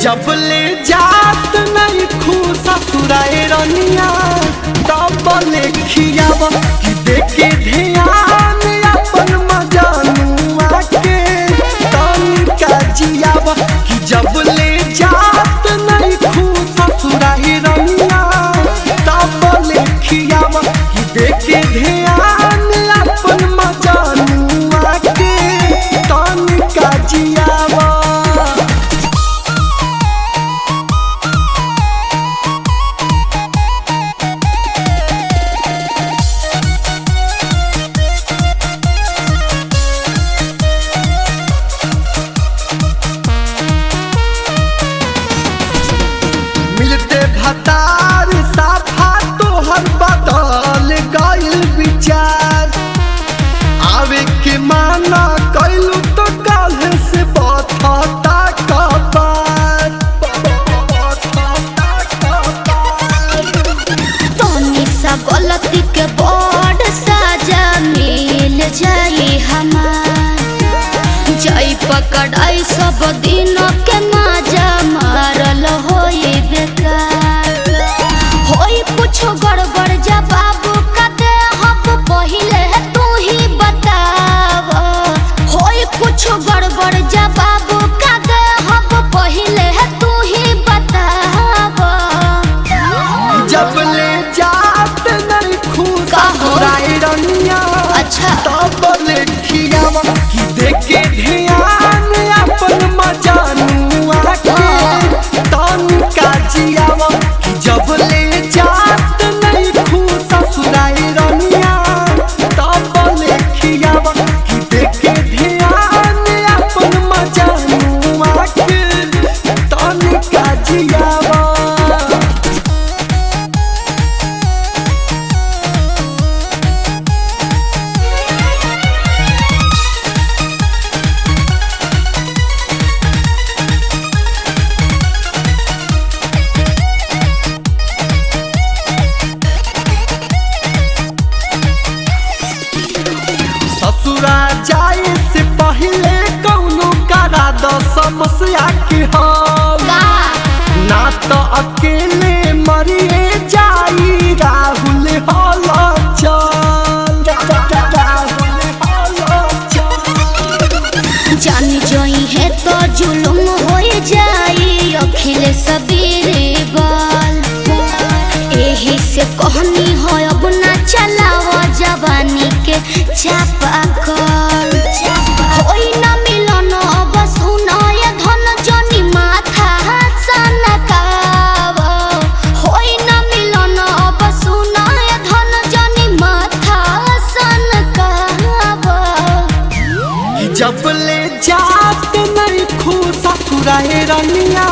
जब ले जात नहीं खुशा सुराए रनिया तब ले खियावा कि देखे ध्यान अपन मजानुआ के तनिका जियावा कि जब ले जात नहीं खुशा सुराए रनिया तब ले खियावा कि देखे ध्यान अपन मजानुआ के तनिका जियावा। भतार साफा तोहर बदल गइल विचार आवे के माना कैलू तो काल्हे से बथता कपार तनी सा गलती के बड़ सजा मिल जाई हमार जई पकड़ाई सब दिन के मजा मारल होई बेकार होई कुछ गड़बड़ जवाब का दे हम पहिले तू ही बताव होई कुछ गड़बड़ जवाब का दे हम पहिले तू ही बताव। जब ले जात नहीं खुशा सुराए रनिया अच्छा तब ले खियावा कि देखे ध्यान अपन मजानुआ के तनिका जियावा कि जब ले जात नहीं खुशा सुराए रनिया तब ले खियावा कि देखे ध्यान अपन मजानुआ के तनिका जियावा। ससुरा जाए से पहले कौनो करा दो समस्या के हल ना तो अकेले मरिए जाई राहुल हल जान जोई है तो जुलुम हो जाई अखिले सबेरे बाल एही से कहनी हो अब ना चलावा जवानी के चापा कल होई ना मिलन अब सुनाय धन जनी माथा सनकावा होई ना मिलन अब सुनाय धन जनी माथा सनकावा। जब ले जात नहीं खुशा सुराए रनिया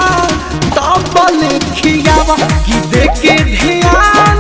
तब ले खियावा कि देखे ध्यान